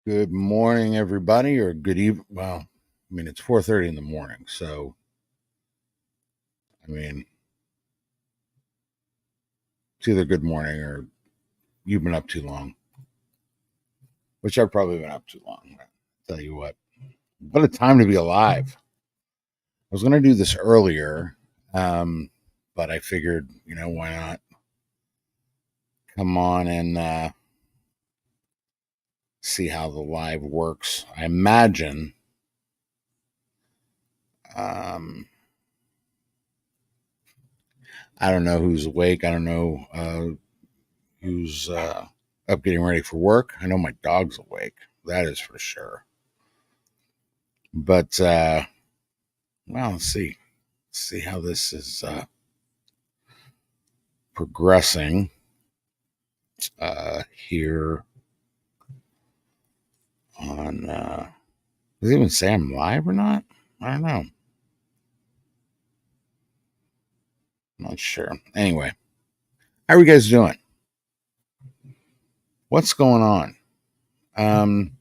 Good morning, everybody, or good evening. Well, I mean, it's 4:30 in the morning, so I mean, it's either good morning or you've been up too long, which I've probably been up too long. Tell you what a time to be alive. I was going to do this earlier, but I figured, why not come on and see how the live works. I imagine, um, I don't know who's awake. I don't know who's up getting ready for work. I know my dog's awake. That is for sure. But well, let's see. See how this is progressing here on. Does it even say I'm live or not? I don't know. I'm not sure. Anyway, how are you guys doing? What's going on? Um,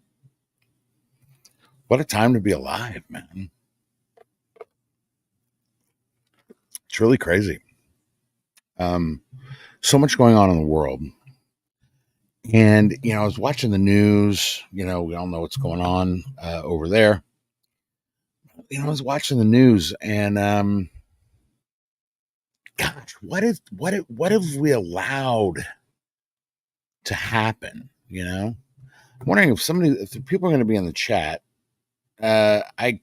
what a time to be alive, man. It's really crazy. Um, so much going on in the world. And, I was watching the news. We all know what's going on over there. I was watching the news and, gosh, what have we allowed to happen? I'm wondering if the people are going to be in the chat. I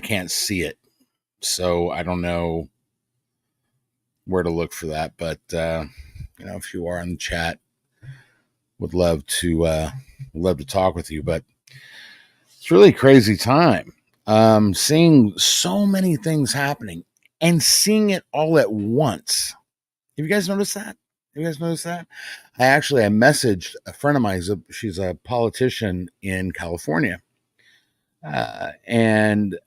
can't see it, so I don't know where to look for that. But if you are in the chat, would love to talk with you. But it's really a crazy time. Seeing so many things happening and seeing it all at once. Have you guys noticed that? You guys notice that? I messaged a friend of mine. She's a politician in California, and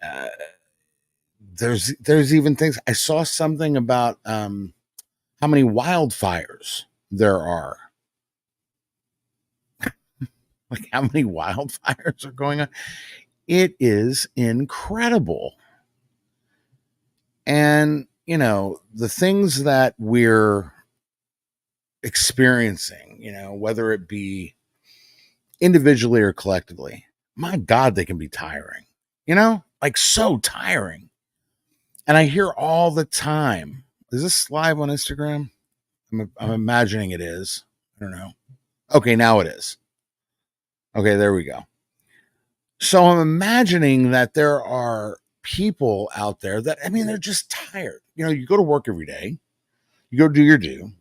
there's even things. I saw something about how many wildfires there are. Like how many wildfires are going on? It is incredible. And the things that we're experiencing, whether it be individually or collectively, my God, they can be tiring, like so tiring. And I hear all the time, is this live on Instagram? I'm imagining it is. I don't know. Okay, now it is. Okay, there we go. So I'm imagining that there are people out there that, I mean, they're just tired. You go to work every day, you go do your due.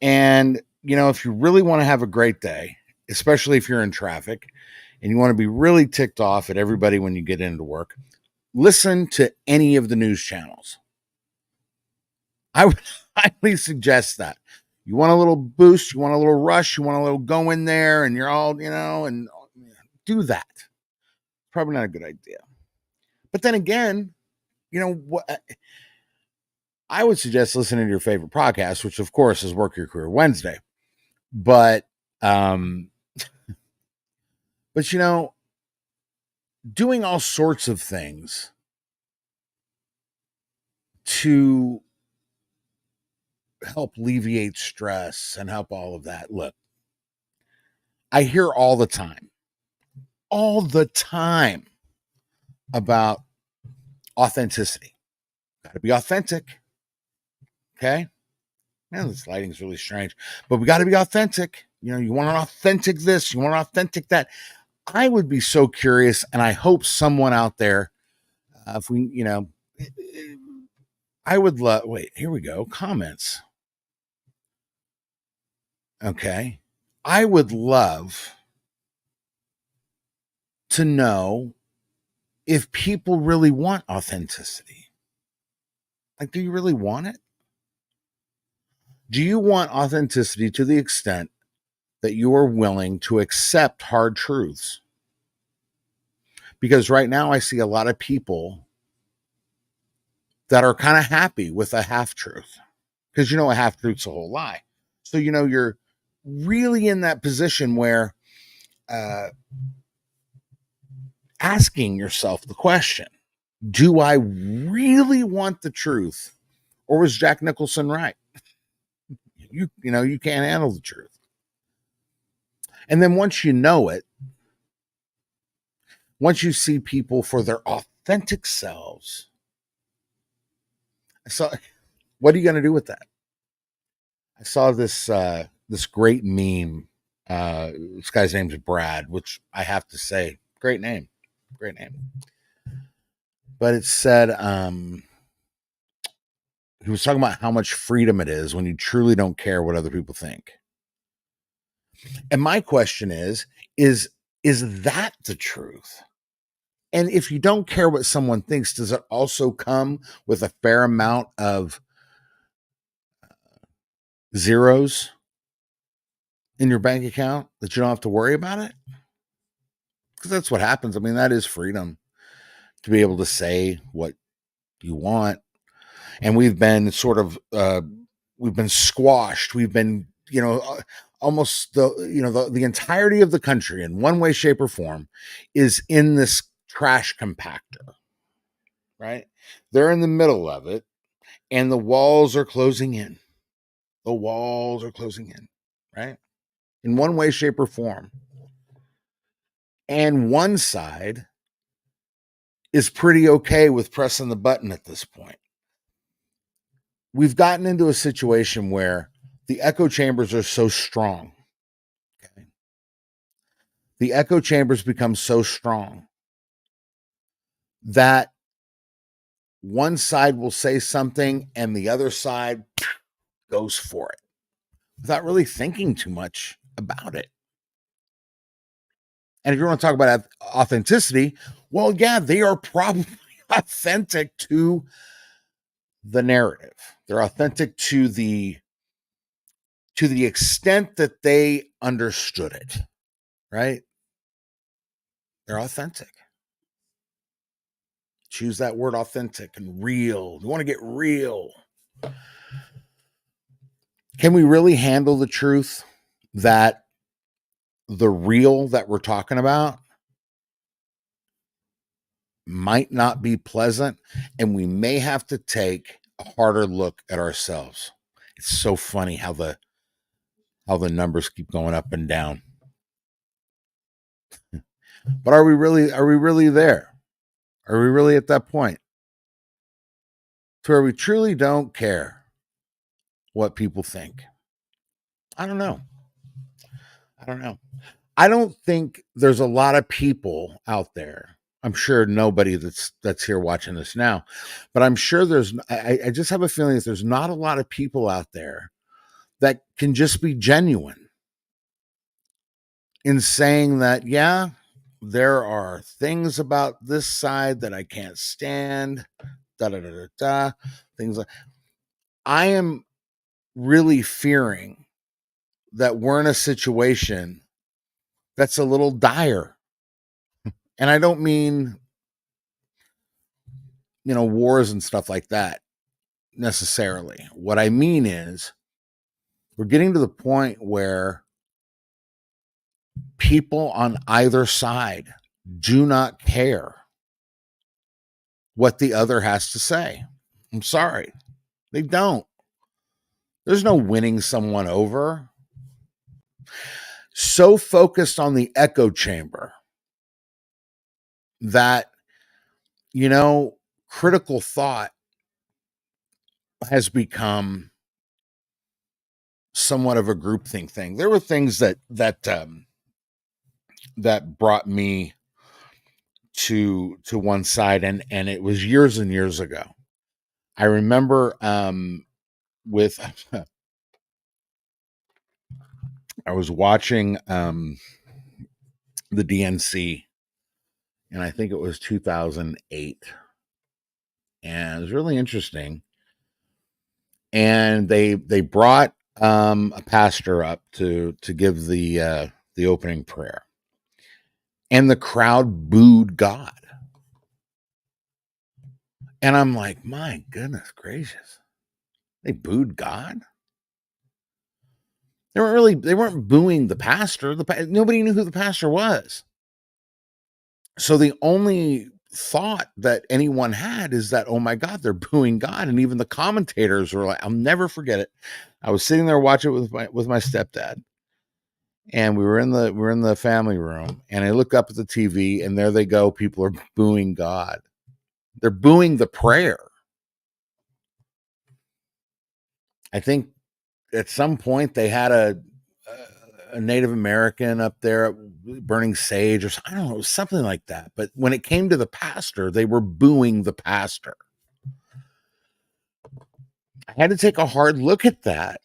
And, if you really want to have a great day, especially if you're in traffic and you want to be really ticked off at everybody when you get into work, listen to any of the news channels. I would highly suggest that. You want a little boost, you want a little rush, you want a little go in there, and you're all, and do that. Probably not a good idea. But then again, what I would suggest listening to your favorite podcast, which of course is Work Your Career Wednesday. But but doing all sorts of things to help alleviate stress and help all of that. Look, I hear all the time about authenticity. Got to be authentic. Okay. Man, this lighting's really strange, but we got to be authentic. You want an authentic this, you want an authentic that. I would be so curious, and I hope someone out there, if we, I would love, wait, here we go. Comments. Okay. I would love to know if people really want authenticity. Like, do you really want it? Do you want authenticity to the extent that you are willing to accept hard truths? Because right now I see a lot of people that are kind of happy with a half truth. Because a half truth's a whole lie. So you're really in that position where uh, asking yourself the question, do I really want the truth? Or was Jack Nicholson right? You can't handle the truth. And then once you know it, once you see people for their authentic selves, so what are you going to do with that? I saw this great meme. This guy's name's Brad, which I have to say, great name, great name. But it said he was talking about how much freedom it is when you truly don't care what other people think. And my question is that the truth? And if you don't care what someone thinks, does it also come with a fair amount of zeros in your bank account that you don't have to worry about it? Because that's what happens. I mean, that is freedom to be able to say what you want. And we've been we've been squashed. We've been, almost the entirety of the country in one way, shape, or form is in this trash compactor, right? They're in the middle of it, and the walls are closing in. The walls are closing in, right? In one way, shape, or form. And one side is pretty okay with pressing the button at this point. We've gotten into a situation where the echo chambers are so strong. Okay? The echo chambers become so strong that one side will say something and the other side goes for it without really thinking too much about it. And if you want to talk about authenticity, well, yeah, they are probably authentic to the narrative. They're authentic to the extent that they understood it, right? They're authentic. Choose that word, authentic and real. You want to get real. Can we really handle the truth that the real that we're talking about might not be pleasant, and we may have to take a harder look at ourselves? It's so funny how the numbers keep going up and down. But are we really there? Are we really at that point to where we truly don't care what people think? I don't know. I don't think there's a lot of people out there. I'm sure nobody that's here watching this now, but I'm sure I just have a feeling that there's not a lot of people out there that can just be genuine in saying that, yeah, there are things about this side that I can't stand, da da da da da, things like. I am really fearing that we're in a situation that's a little dire. And I don't mean, wars and stuff like that necessarily. What I mean is we're getting to the point where people on either side do not care what the other has to say. I'm sorry. They don't. There's no winning someone over. So focused on the echo chamber that, critical thought has become somewhat of a groupthink thing. There were things that brought me to one side, and it was years and years ago. I remember with I was watching the DNC, and I think it was 2008, and it was really interesting. And they brought a pastor up to give the opening prayer, and the crowd booed God. And I'm like, my goodness gracious, they booed God. They weren't booing the pastor. Nobody knew who the pastor was. So the only thought that anyone had is that, oh my God, they're booing God. And even the commentators were like, I'll never forget it. I was sitting there watching it with my stepdad, and we were in the family room, and I look up at the TV, and there they go. People are booing God. They're booing the prayer. I think at some point they had a Native American up there burning sage, or I don't know, something like that. But when it came to the pastor, they were booing the pastor. I had to take a hard look at that,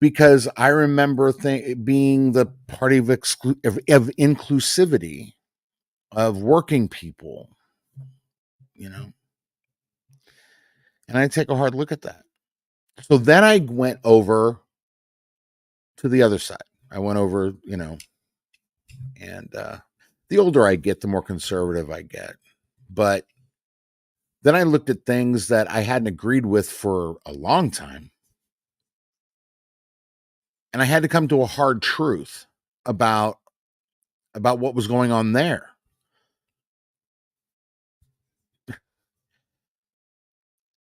because I remember being the party of inclusivity of working people, and I take a hard look at that. So then I went over to the other side. I went over, and the older I get, the more conservative I get. But then I looked at things that I hadn't agreed with for a long time, and I had to come to a hard truth about what was going on there.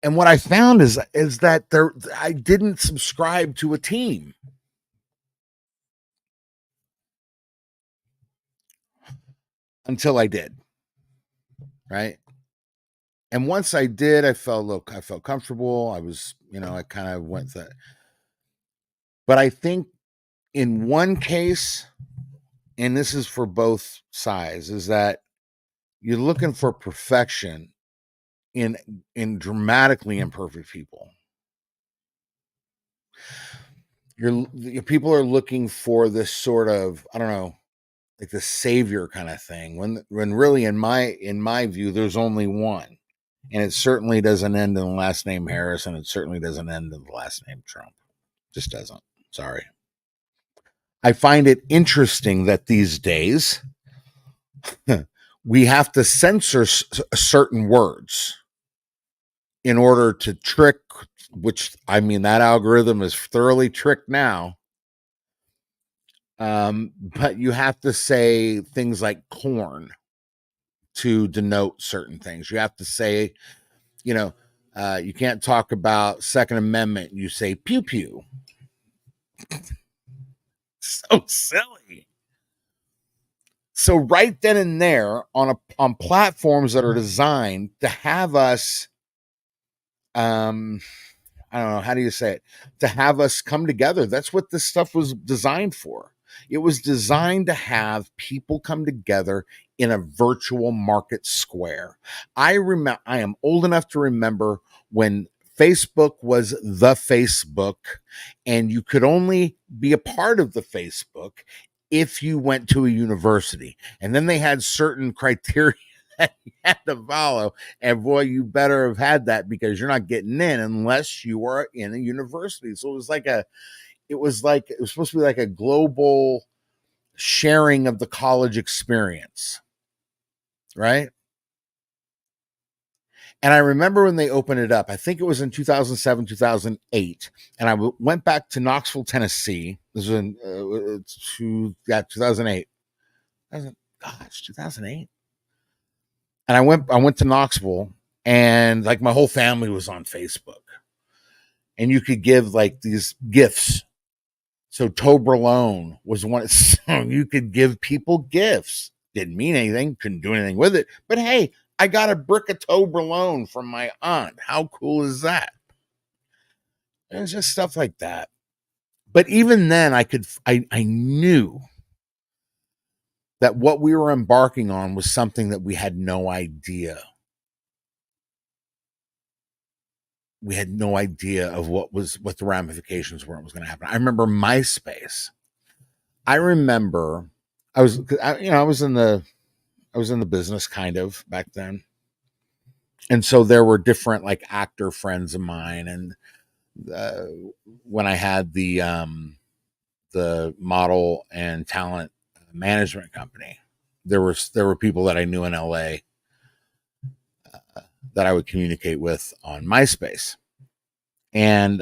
And what I found is that I didn't subscribe to a team. Until I did. Right? And once I did, I felt comfortable. I was, I kind of went that. But I think in one case, and this is for both sides, is that you're looking for perfection in dramatically imperfect people. Your people are looking for this sort of, I don't know, like the savior kind of thing, when really in my view there's only one, and it certainly doesn't end in the last name Harris, and it certainly doesn't end in the last name Trump. Just doesn't. Sorry. I find it interesting that these days we have to censor certain words in order to trick, which, I mean, that algorithm is thoroughly tricked now. But you have to say things like corn to denote certain things. You have to say, you can't talk about Second Amendment. You say pew pew. So silly. So right then and there, on platforms that are designed to have us, I don't know, how do you say it? To have us come together. That's what this stuff was designed for. It was designed to have people come together in a virtual market square. I am old enough to remember when Facebook was the Facebook, and you could only be a part of the Facebook if you went to a university. And then they had certain criteria that you had to follow. And boy, you better have had that, because you're not getting in unless you are in a university. So it was supposed to be like a global sharing of the college experience. Right. And I remember when they opened it up, I think it was in 2007, 2008. And I went back to Knoxville, Tennessee. This was in 2008. Gosh, 2008. And I went to Knoxville, and like my whole family was on Facebook. And you could give like these gifts. So Toblerone was one. So you could give people gifts. Didn't mean anything, couldn't do anything with it. But hey, I got a brick of Toblerone from my aunt. How cool is that? It was just stuff like that. But even then, I knew that what we were embarking on was something that we had no idea. We had no idea of what the ramifications were, what was going to happen. I remember MySpace. I remember I was in the business kind of back then. And so there were different like actor friends of mine. And when I had the model and talent management company, there were people that I knew in LA that I would communicate with on MySpace. And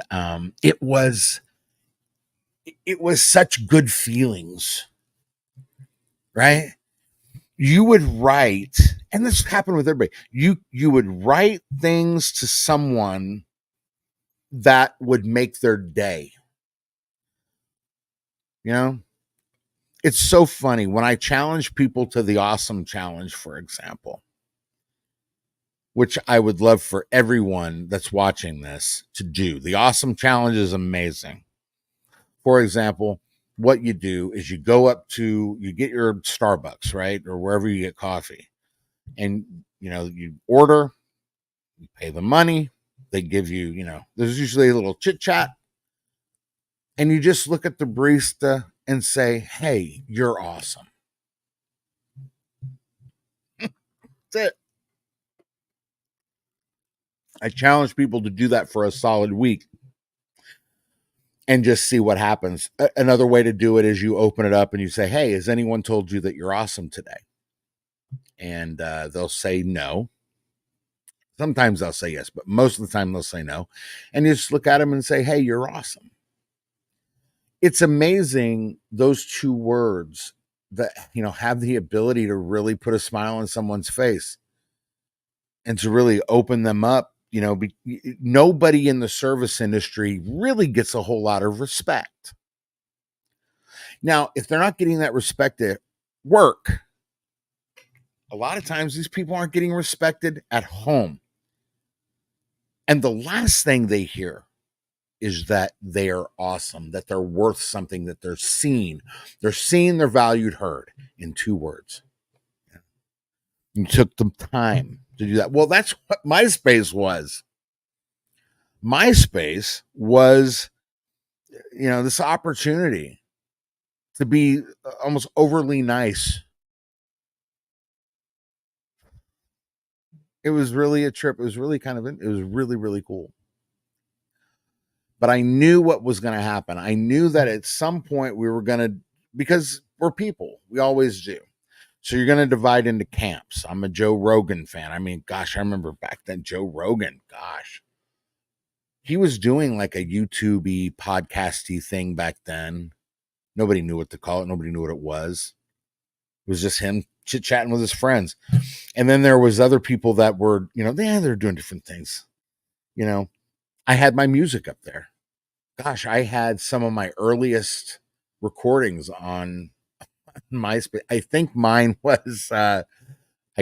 it was it was such good feelings, right? You would write, and this happened with everybody. You would write things to someone that would make their day. You know, it's so funny when I challenge people to the awesome challenge, for example, which I would love for everyone that's watching this to do. The awesome challenge is amazing. For example, what you do is you go up to, you get your Starbucks, right? Or wherever you get coffee, and you order, you pay the money, they give you, there's usually a little chit chat, and you just look at the barista and say, "Hey, you're awesome." That's it. I challenge people to do that for a solid week and just see what happens. Another way to do it is you open it up and you say, "Hey, has anyone told you that you're awesome today?" And they'll say no. Sometimes they'll say yes, but most of the time they'll say no. And you just look at them and say, "Hey, you're awesome." It's amazing, those two words that have the ability to really put a smile on someone's face and to really open them up. Nobody in the service industry really gets a whole lot of respect. Now, if they're not getting that respect at work, a lot of times these people aren't getting respected at home. And the last thing they hear is that they are awesome, that they're worth something, that they're seen. They're seen, they're valued, heard, in two words. You took the time to do that. Well, that's what MySpace was. MySpace was, this opportunity to be almost overly nice. It was really a trip. It was really it was really, really cool. But I knew what was going to happen. I knew that at some point we were going to, because we're people, we always do. So you're going to divide into camps. I'm a Joe Rogan fan. I mean, gosh, I remember back then, Joe Rogan, gosh. He was doing like a YouTube-y, podcasty thing back then. Nobody knew what to call it. Nobody knew what it was. It was just him chit-chatting with his friends. And then there was other people that were, they're doing different things. I had my music up there. Gosh, I had some of my earliest recordings on MySpace. I think mine was, I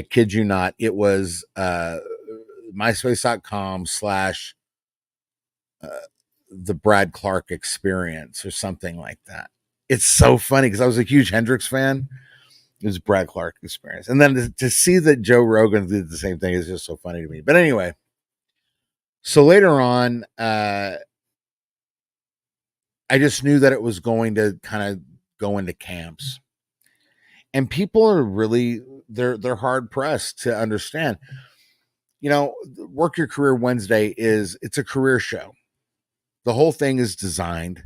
kid you not, it was myspace.com/ the Brad Clark Experience or something like that. It's so funny because I was a huge Hendrix fan. It was Brad Clark Experience. And then to see that Joe Rogan did the same thing is just so funny to me. But anyway, so later on, I just knew that it was going to kind of go into camps. And people are really, they're hard pressed to understand. Work Your Career Wednesday it's a career show. The whole thing is designed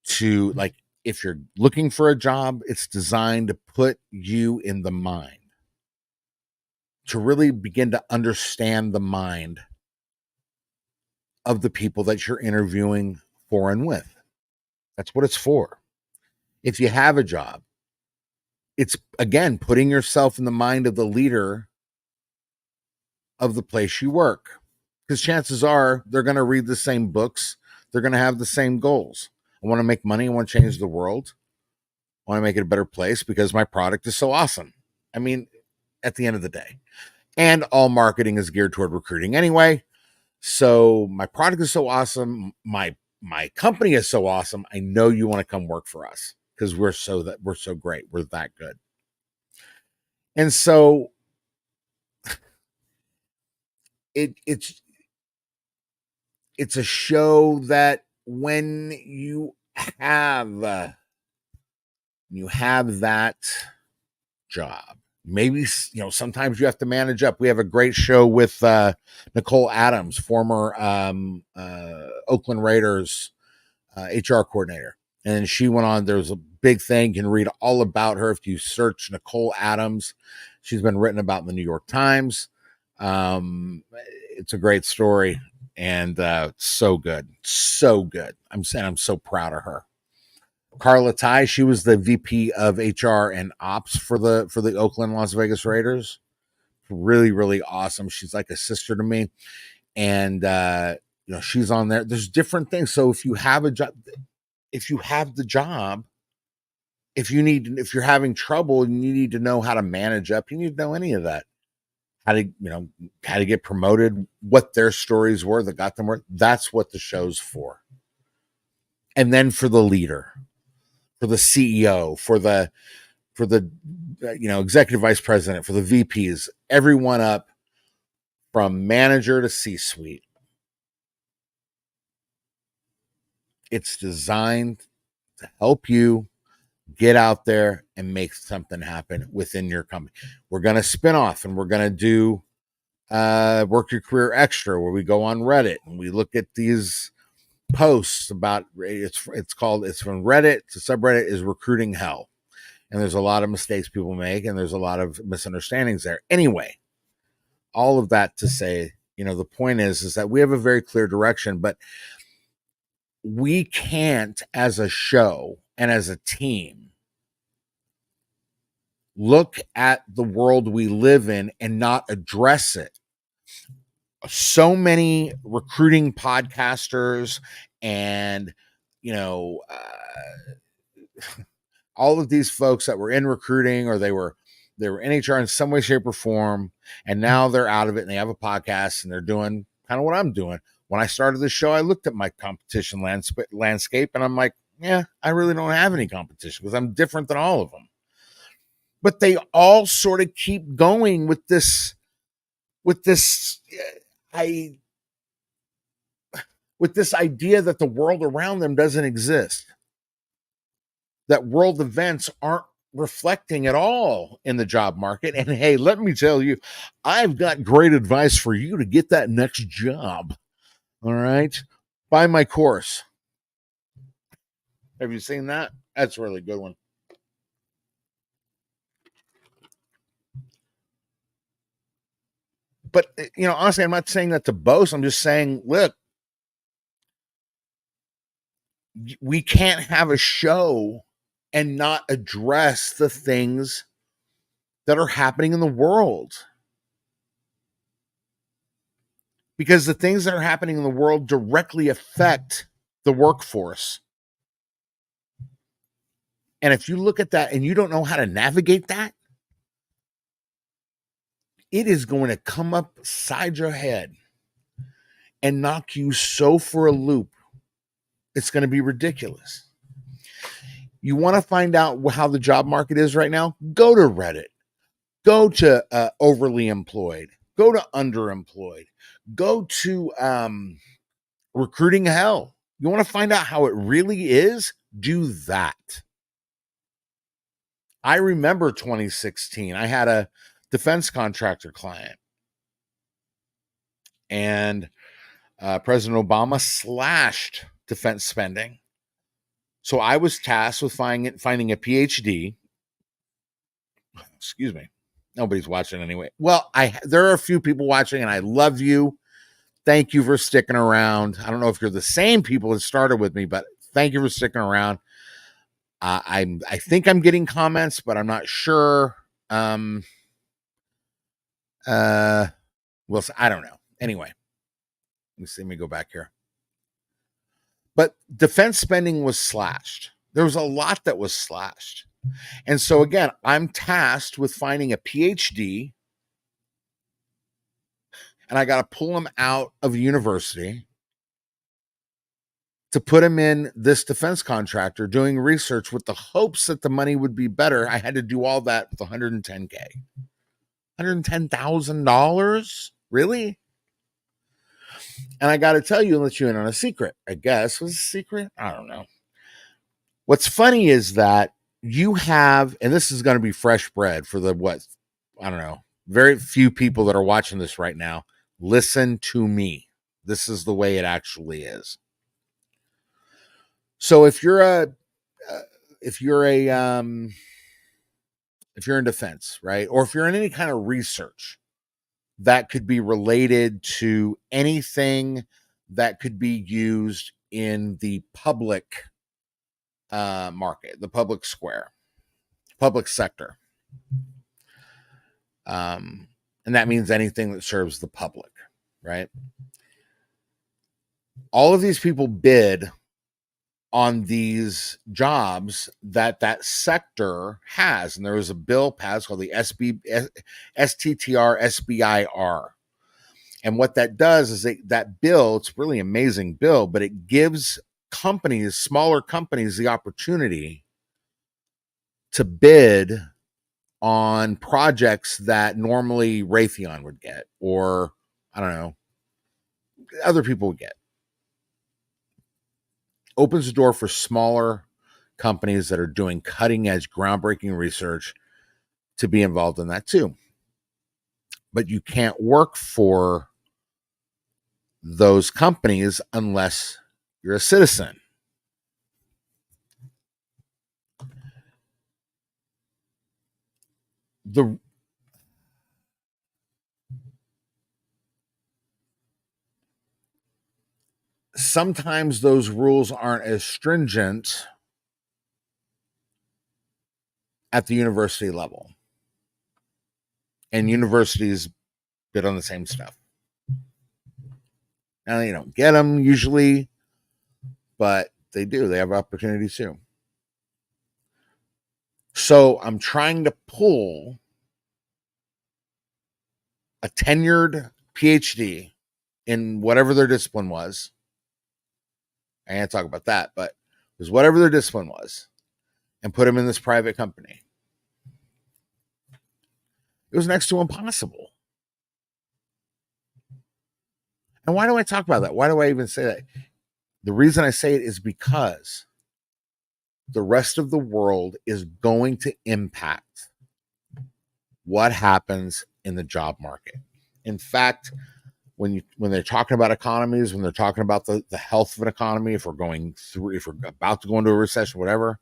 to, like, if you're looking for a job, it's designed to put you in the mind, to really begin to understand the mind of the people that you're interviewing for and with. That's what it's for. If you have a job, it's, again, putting yourself in the mind of the leader of the place you work. Because chances are they're going to read the same books, they're going to have the same goals. I want to make money, I want to change the world, I want to make it a better place because my product is so awesome. I mean, at the end of the day. And all marketing is geared toward recruiting anyway. So my product is so awesome, my company is so awesome. I know you want to come work for us because we're so great. We're that good. And so it's a show that when you have that job, maybe sometimes you have to manage up. We have a great show with Nicole Adams, former Oakland Raiders HR coordinator, and she went on. There's a big thing. You can read all about her if you search Nicole Adams. She's been written about in the New York Times. It's a great story, and so good. I'm so proud of her. Carla Ty, she was the VP of HR and Ops for the Oakland Las Vegas Raiders. Really, really awesome. She's like a sister to me, and she's on there. There's different things. So if you have a job, if you have the job, if you're having trouble and you need to know how to manage up, you need to know any of that. How to get promoted, what their stories were that got them where. That's what the show's for. And then for the leader, for the CEO, for the executive vice president, for the VPs, everyone up from manager to C-suite. It's designed to help you get out there and make something happen within your company. We're going to spin off and we're going to do Work Your Career Extra, where we go on Reddit and we look at these posts about it's from Reddit to subreddit is recruiting hell. And there's a lot of mistakes people make and there's a lot of misunderstandings there. Anyway, all of that to say, the point is that we have a very clear direction, but we can't, as a show and as a team, look at the world we live in and not address it. So many recruiting podcasters and, all of these folks that were in recruiting or they were in HR in some way, shape, or form, and now they're out of it and they have a podcast and they're doing kind of what I'm doing. When I started this show, I looked at my competition landscape and I'm like, yeah, I really don't have any competition because I'm different than all of them. But they all sort of keep going with this idea that the world around them doesn't exist, that world events aren't reflecting at all in the job market. And hey, let me tell you, I've got great advice for you to get that next job. All right. Buy my course. Have you seen that? That's a really good one. But, honestly, I'm not saying that to boast. I'm just saying, look, we can't have a show and not address the things that are happening in the world. Because the things that are happening in the world directly affect the workforce. And if you look at that and you don't know how to navigate that, it is going to come up beside your head and knock you so for a loop. It's going to be ridiculous. You want to find out how the job market is right now? Go to Reddit. Go to overly employed. Go to underemployed. Go to recruiting hell. You want to find out how it really is? Do that. I remember 2016. I had a defense contractor client, and President Obama slashed defense spending. So I was tasked with finding a PhD. Excuse me. Nobody's watching anyway. Well, there are a few people watching, and I love you. Thank you for sticking around. I don't know if you're the same people that started with me, but thank you for sticking around. I think I'm getting comments, but I'm not sure. Well, I don't know. Anyway, let me go back here. But defense spending was slashed. There was a lot that was slashed. And so again, I'm tasked with finding a PhD, and I got to pull him out of university to put him in this defense contractor doing research with the hopes that the money would be better. I had to do all that with $110K. $110,000? Really? And I got to tell you and let you in on a secret. I guess was a secret. I don't know. What's funny is that you have, and this is going to be fresh bread for I don't know, very few people that are watching this right now. Listen to me. This is the way it actually is. So if you're in defense, right? Or if you're in any kind of research that could be related to anything that could be used in the public market, the public square, public sector. And that means anything that serves the public, right? All of these people bid on these jobs that sector has, and there was a bill passed called the STTR SBIR. And what that does is that bill, it's a really amazing bill, but it gives companies, smaller companies, the opportunity to bid on projects that normally Raytheon would get, or I don't know, other people would get. Opens the door for smaller companies that are doing cutting edge, groundbreaking research to be involved in that too. But you can't work for those companies unless you're a citizen. Sometimes those rules aren't as stringent at the university level, and universities bid on the same stuff. Now, they don't get them usually, but they do. They have opportunities too. So I'm trying to pull a tenured PhD in whatever their discipline was. I can't talk about that, but it was whatever their discipline was, and put them in this private company. It was next to impossible. And why do I talk about that? Why do I even say that? The reason I say it is because the rest of the world is going to impact what happens in the job market. In fact, when they're talking about economies, when they're talking about the health of an economy, if we're about to go into a recession, whatever,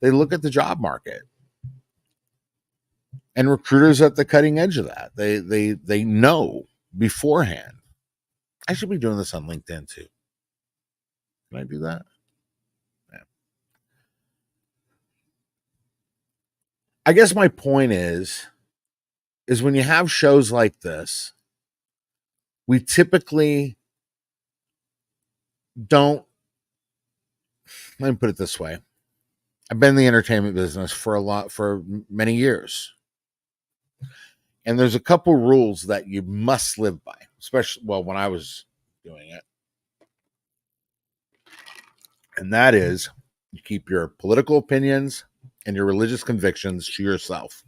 they look at the job market. And recruiters at the cutting edge of that. They know beforehand. I should be doing this on LinkedIn too. Can I do that? Yeah. I guess my point is when you have shows like this, we typically don't. Let me put it this way. I've been in the entertainment business for many years. And there's a couple rules that you must live by, especially, well, when I was doing it. And that is, you keep your political opinions and your religious convictions to yourself,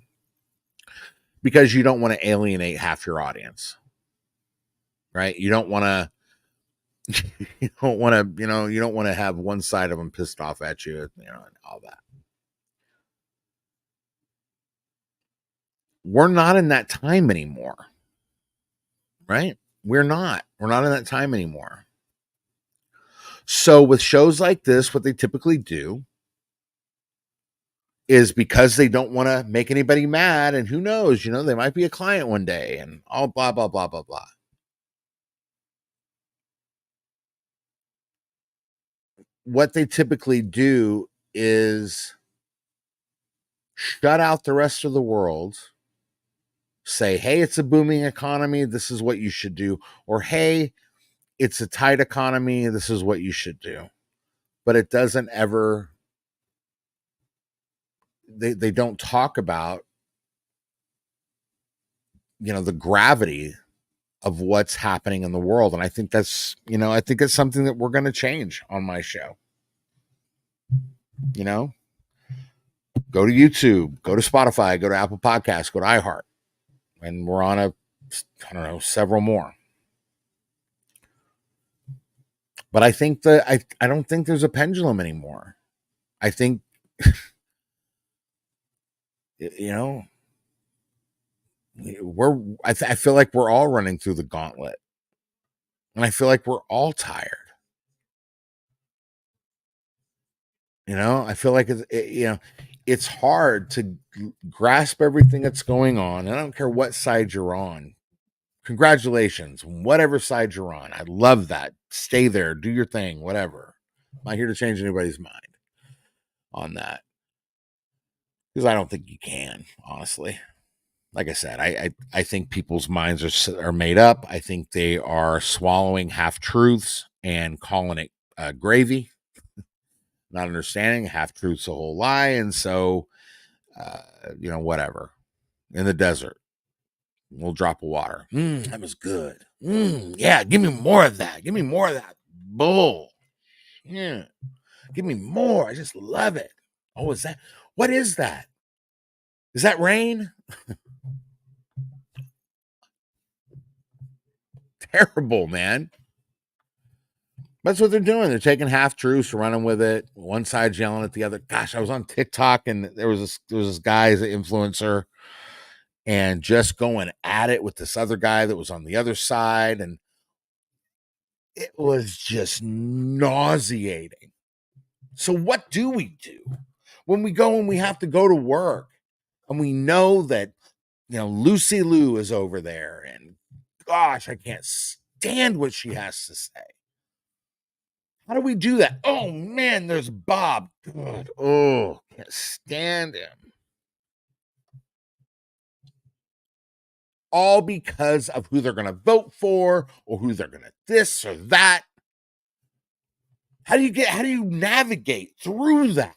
because you don't want to alienate half your audience, right? You don't want to you don't want to have one side of them pissed off at you, and all that. We're not in that time anymore, right? We're not in that time anymore. So with shows like this, what they typically do is, because they don't want to make anybody mad, and who knows, they might be a client one day, and all blah blah blah blah blah. What they typically do is shut out the rest of the world, say, hey, it's a booming economy, this is what you should do, or hey, it's a tight economy, this is what you should do. But it doesn't ever, they don't talk about the gravity of what's happening in the world. And I think that's it's something that we're going to change on my show. Go to YouTube, go to Spotify, go to Apple Podcasts, go to iHeart, and we're on several more. But I think that I don't think there's a pendulum anymore. I think I feel like we're all running through the gauntlet, and I feel like we're all tired. I feel like it's hard to grasp everything that's going on. And I don't care what side you're on. Congratulations, whatever side you're on. I love that. Stay there, do your thing, whatever. I'm not here to change anybody's mind. on that, because I don't think you can, honestly. Like I said, I think people's minds are made up. I think they are swallowing half truths and calling it gravy, not understanding half truth's a whole lie, and so uh, whatever. In the desert, we'll drop of water. That was good. Yeah, give me more of that. Give me more of that bull. Yeah, give me more. I just love it. Oh, is that? What is that? Is that rain? Terrible, man. That's what they're doing. They're taking half truths, running with it. One side's yelling at the other. Gosh, I was on TikTok and there was this guy, as an influencer, and just going at it with this other guy that was on the other side, and it was just nauseating. So what do we do when we go and we have to go to work and we know that Lucy Liu is over there, and gosh, I can't stand what she has to say. How do we do that? Oh man, there's Bob. God, oh, can't stand him. All because of who they're going to vote for or who they're going to this or that. How do you navigate through that?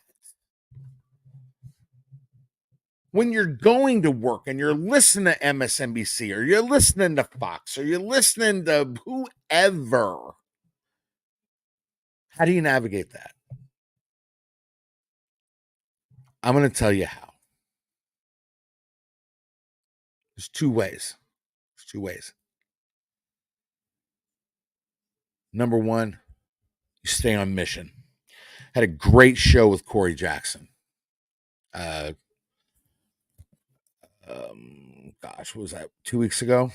When you're going to work and you're listening to MSNBC or you're listening to Fox or you're listening to whoever, how do you navigate that? I'm going to tell you how. There's two ways. Number one, you stay on mission. Had a great show with Corey Jackson. Gosh, what was that? 2 weeks ago?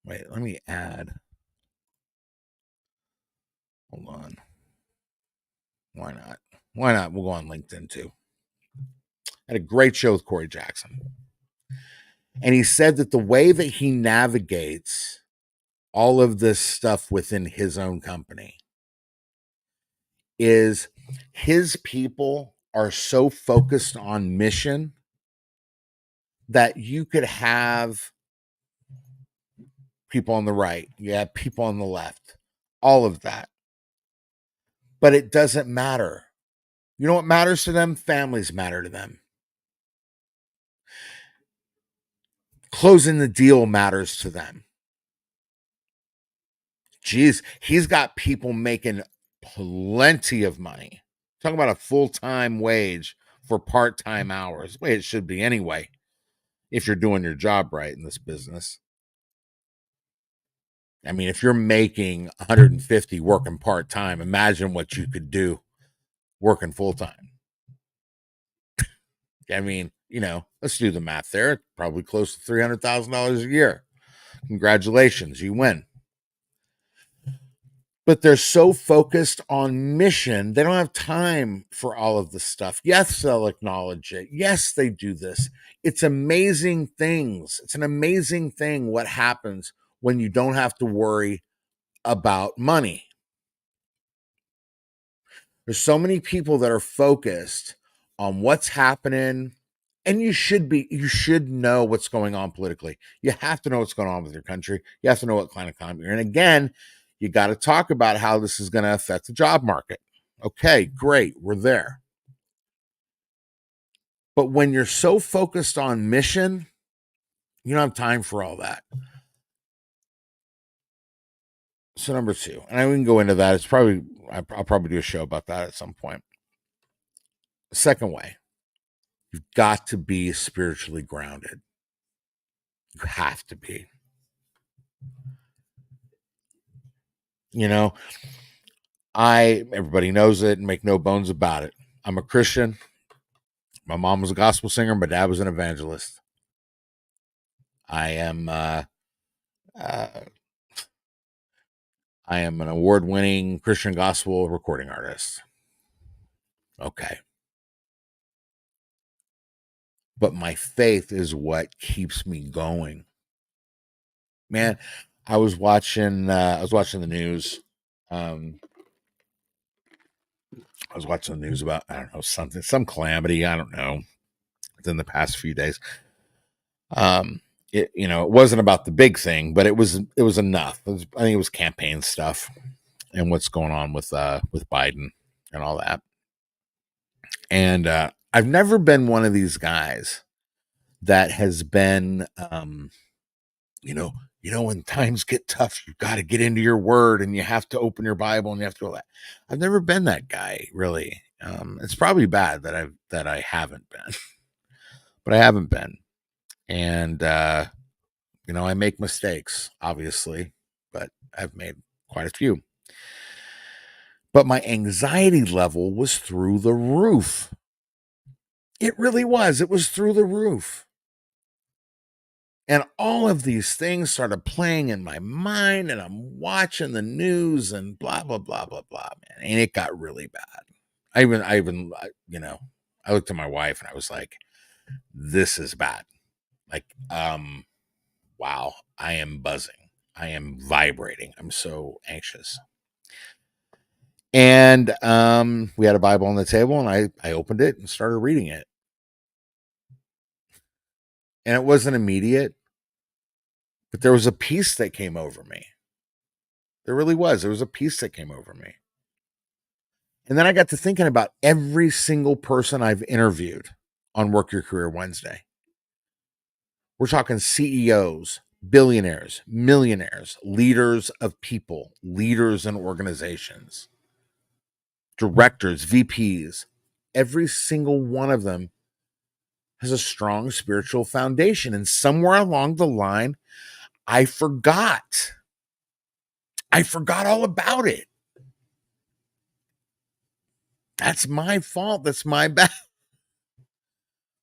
Wait, let me add. Hold on. Why not? Why not? We'll go on LinkedIn too. Had a great show with Corey Jackson. And he said that the way that he navigates all of this stuff within his own company is his people are so focused on mission that you could have people on the right, you have people on the left, all of that. But it doesn't matter. You know what matters to them? Families matter to them. Closing the deal matters to them. Geez, he's got people making plenty of money. Talking about a full-time wage for part-time hours. The way it should be anyway, if you're doing your job right in this business. I mean, if you're making 150 working part-time, imagine what you could do working full-time. I mean, let's do the math there. Probably close to $300,000 a year. Congratulations, you win. But they're so focused on mission, they don't have time for all of the stuff. Yes, they'll acknowledge it. Yes, they do this. It's amazing things. It's an amazing thing what happens when you don't have to worry about money. There's so many people that are focused on what's happening, and you should know what's going on politically. You have to know what's going on with your country. You have to know what kind of economy you're in. And again, you got to talk about how this is going to affect the job market. Okay, great. We're there. But when you're so focused on mission, you don't have time for all that. So number two, and I can go into that. I'll probably do a show about that at some point. The second way, you've got to be spiritually grounded. You have to be. Everybody knows it and make no bones about it. I'm a Christian. My mom was a gospel singer. My dad was an evangelist. I am an award-winning Christian gospel recording artist. Okay. But my faith is what keeps me going. Man, I was watching the news. I was watching the news about, I don't know, some calamity. I don't know, within the past few days. Um, it wasn't about the big thing, but it was enough. I think it was campaign stuff and what's going on with Biden and all that. And I've never been one of these guys that has been, you know, when times get tough, you've got to get into your word and you have to open your Bible and you have to do all that. I've never been that guy, really. It's probably bad that I haven't been, but I haven't been. And I make mistakes, obviously, but I've made quite a few. But my anxiety level was through the roof. It really was. It was through the roof. And all of these things started playing in my mind, and I'm watching the news and blah, blah, blah, blah, blah, man. And it got really bad. I looked at my wife and I was like, this is bad. Like, wow, I am buzzing. I am vibrating. I'm so anxious. And we had a Bible on the table, and I opened it and started reading it. And it wasn't immediate, but there was a peace that came over me. There really was. There was a peace that came over me. And then I got to thinking about every single person I've interviewed on Work Your Career Wednesday. We're talking CEOs, billionaires, millionaires, leaders of people, leaders in organizations, directors, VPs. Every single one of them has a strong spiritual foundation. And somewhere along the line, I forgot. I forgot all about it. That's my fault. That's my bad.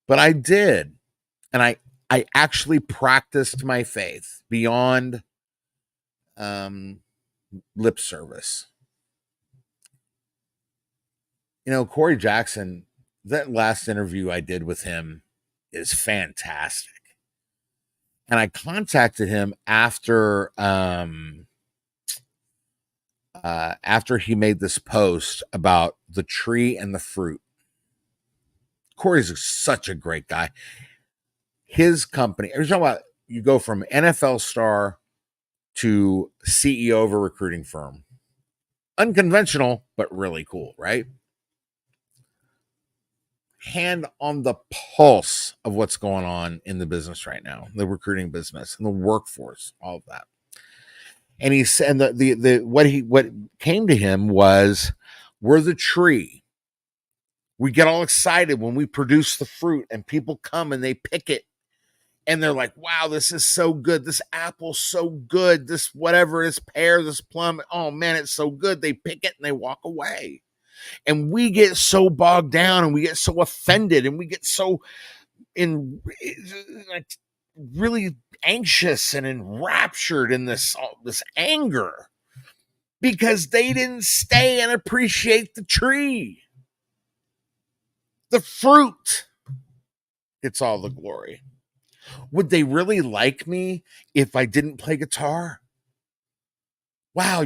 But I did. And I actually practiced my faith beyond lip service. Corey Jackson, that last interview I did with him is fantastic. And I contacted him after he made this post about the tree and the fruit. Corey's such a great guy. His company, you're talking about, you go from NFL star to CEO of a recruiting firm. Unconventional, but really cool, right? Hand on the pulse of what's going on in the business right now, the recruiting business and the workforce, all of that. And he said what came to him was, we're the tree. We get all excited when we produce the fruit and people come and they pick it and they're like, wow, this is so good. This apple's so good. This whatever, this pear, this plum. Oh man, it's so good. They pick it and they walk away. And we get so bogged down and we get so offended and we get so really anxious and enraptured in this anger because they didn't stay and appreciate the tree. The fruit gets all the glory. Would they really like me if I didn't play guitar? Wow,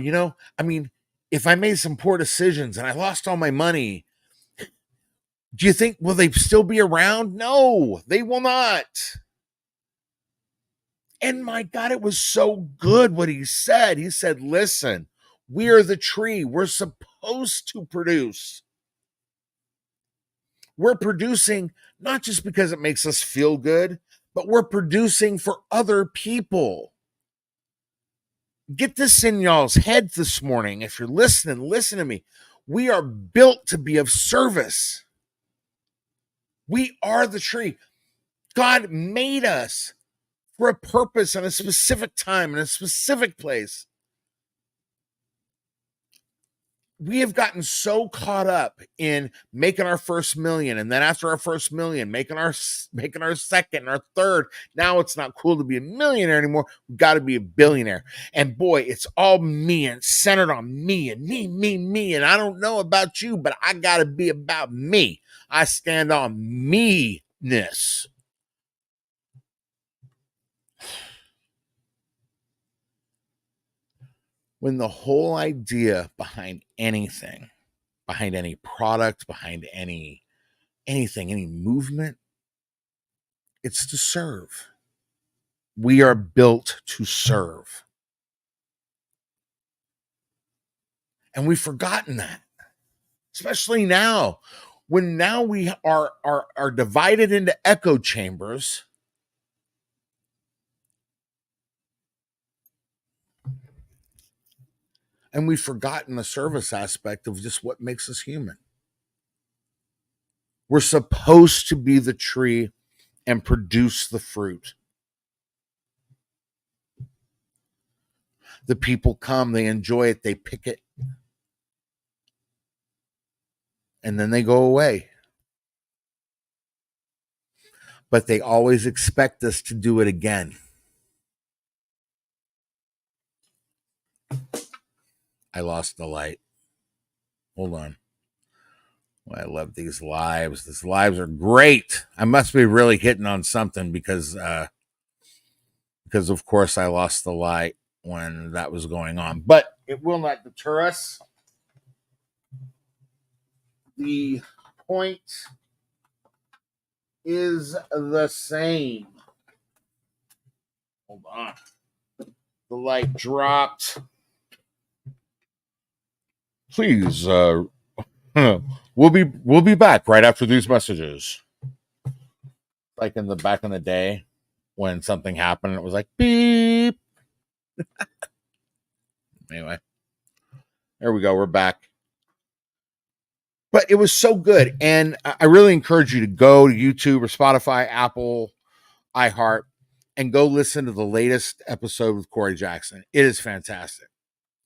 if I made some poor decisions and I lost all my money, do you think, will they still be around? No, they will not. And my God, it was so good what he said. He said, listen, we are the tree. We're supposed to produce. We're producing not just because it makes us feel good, but we're producing for other people. Get this in y'all's head this morning. If you're listening, listen to me. We are built to be of service. We are the tree. God made us for a purpose and a specific time and a specific place. We have gotten so caught up in making our first million, and then after our first million, making our second, our third. Now it's not cool to be a millionaire anymore. We've got to be a billionaire. And boy, it's all me and centered on me and me. And I don't know about you, but I got to be about me. I stand on me-ness. When the whole idea behind anything behind any product, behind anything, any movement. It's to serve. We are built to serve. And we've forgotten that, especially now, when now we are divided into echo chambers. And we've forgotten the service aspect of just what makes us human. We're supposed to be the tree and produce the fruit. The people come, they enjoy it, they pick it, and then they go away. But they always expect us to do it again. I lost the light. Hold on. Well, I love these lives. These lives are great. I must be really hitting on something because of course I lost the light when that was going on. But it will not deter us. The point is the same. Hold on. The light dropped. Please, we'll be back right after these messages. Like in the back in the day when something happened, it was like beep. Anyway, there we go. We're back. But it was so good, and I really encourage you to go to YouTube or Spotify, Apple, iHeart, and go listen to the latest episode with Corey Jackson. It is fantastic.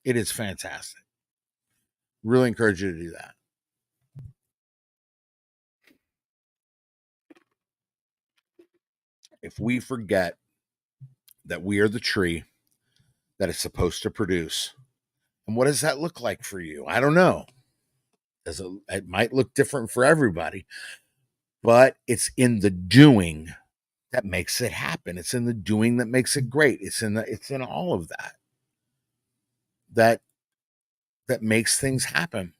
It is fantastic. Really encourage you to do that. If we forget that we are the tree that is supposed to produce, and what does that look like for you? I don't know. It might look different for everybody, but it's in the doing that makes it happen. It's in the doing that makes it great. It's in all of that makes things happen.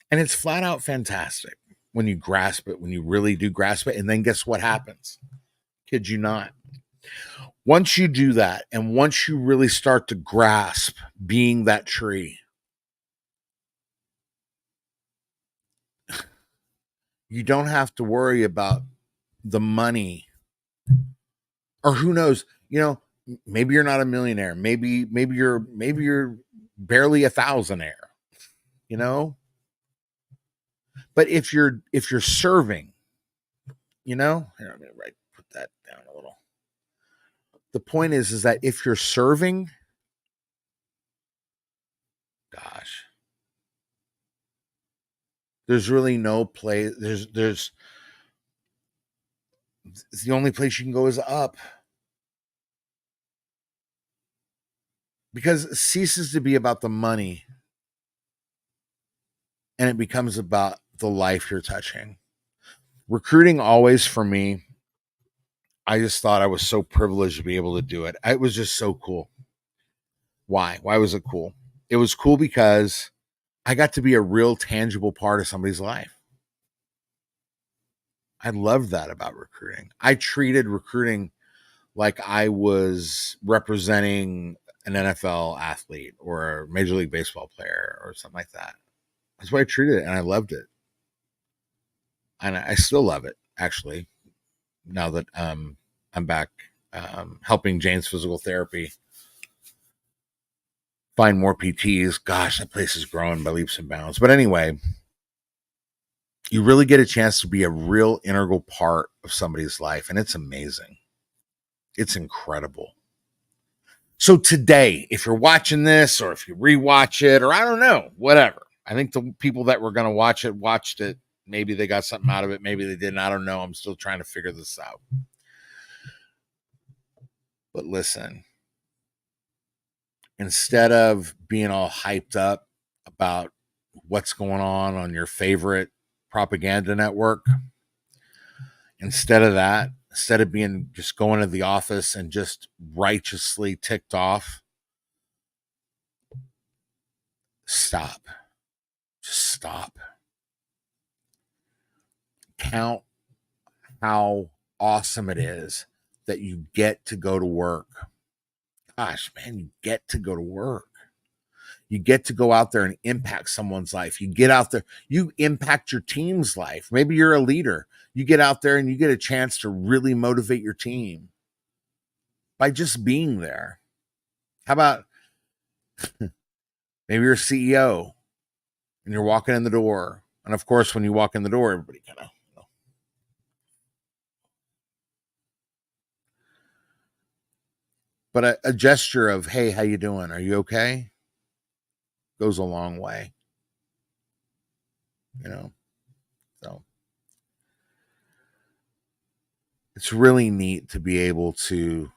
And it's flat out fantastic when you grasp it, when you really do grasp it. And then guess what happens? Kid you not. Once you do that, and once you really start to grasp being that tree, you don't have to worry about the money. Or who knows, maybe you're not a millionaire. Maybe you're barely a thousandaire, But if you're serving, here, let me put that down a little. The point is that if you're serving, gosh, there's really no place. There's it's the only place you can go is up, because it ceases to be about the money and it becomes about the life you're touching. Recruiting always, for me, I just thought I was so privileged to be able to do it. It was just so cool. Why? Why was it cool? It was cool because I got to be a real tangible part of somebody's life. I loved that about recruiting. I treated recruiting like I was representing an NFL athlete or a Major League Baseball player or something like that. That's why I treated it, and I loved it. And I still love it, actually, now that I'm back helping Jane's Physical Therapy find more PTs. Gosh, that place is growing by leaps and bounds. But anyway, you really get a chance to be a real integral part of somebody's life, and it's amazing. It's incredible. So today, if you're watching this, or if you rewatch it, or I don't know, whatever, I think the people that were going to watch it watched it. Maybe they got something out of it. Maybe they didn't. I don't know. I'm still trying to figure this out. But listen, instead of being all hyped up about what's going on your favorite propaganda network, instead of that, instead of being just going to the office and just righteously ticked off, stop. Just stop. Count how awesome it is that you get to go to work. Gosh, man, you get to go to work. You get to go out there and impact someone's life. You get out there, you impact your team's life. Maybe you're a leader. You get out there and you get a chance to really motivate your team by just being there. How about maybe you're a CEO and you're walking in the door. And of course, when you walk in the door, everybody kind of, but a gesture of, hey, how you doing? Are you okay? Goes a long way. So it's really neat to be able to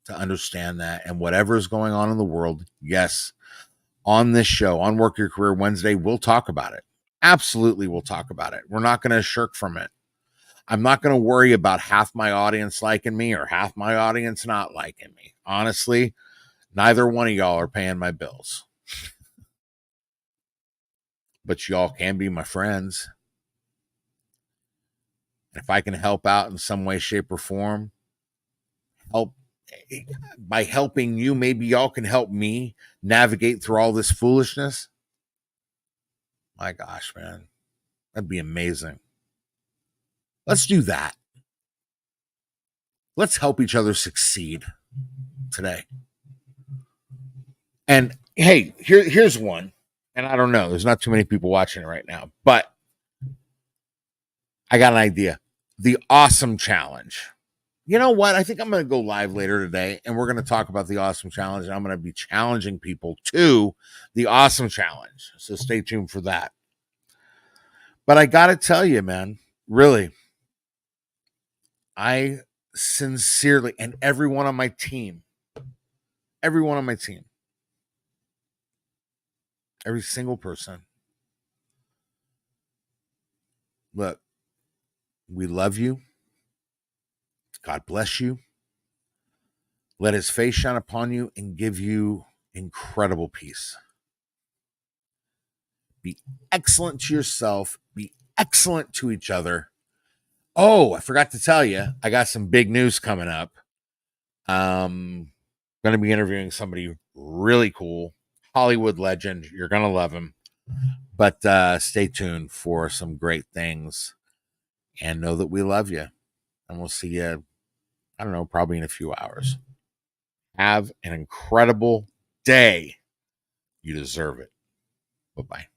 understand that. And whatever is going on in the world, yes, on this show, on Work Your Career Wednesday, we'll talk about it. Absolutely, we'll talk about it. We're not going to shirk from it. I'm not going to worry about half my audience liking me or half my audience not liking me. Honestly, neither one of y'all are paying my bills. But y'all can be my friends. If I can help out in some way, shape, or form, help by helping you, maybe y'all can help me navigate through all this foolishness. My gosh, man, that'd be amazing. Let's do that. Let's help each other succeed today. And hey, here's one. And I don't know, there's not too many people watching it right now, but I got an idea. The Awesome Challenge. You know what? I think I'm going to go live later today and we're going to talk about the Awesome Challenge. And I'm going to be challenging people to the Awesome Challenge. So stay tuned for that. But I got to tell you, man, really, I sincerely, and everyone on my team, every single person, look, we love you. God bless you. Let his face shine upon you and give you incredible peace. Be excellent to yourself. Be excellent to each other. Oh, I forgot to tell you, I got some big news coming up. Going to be interviewing somebody really cool, Hollywood legend. You're going to love him. But stay tuned for some great things and know that we love you. And we'll see you, I don't know, probably in a few hours. Have an incredible day. You deserve it. Bye-bye.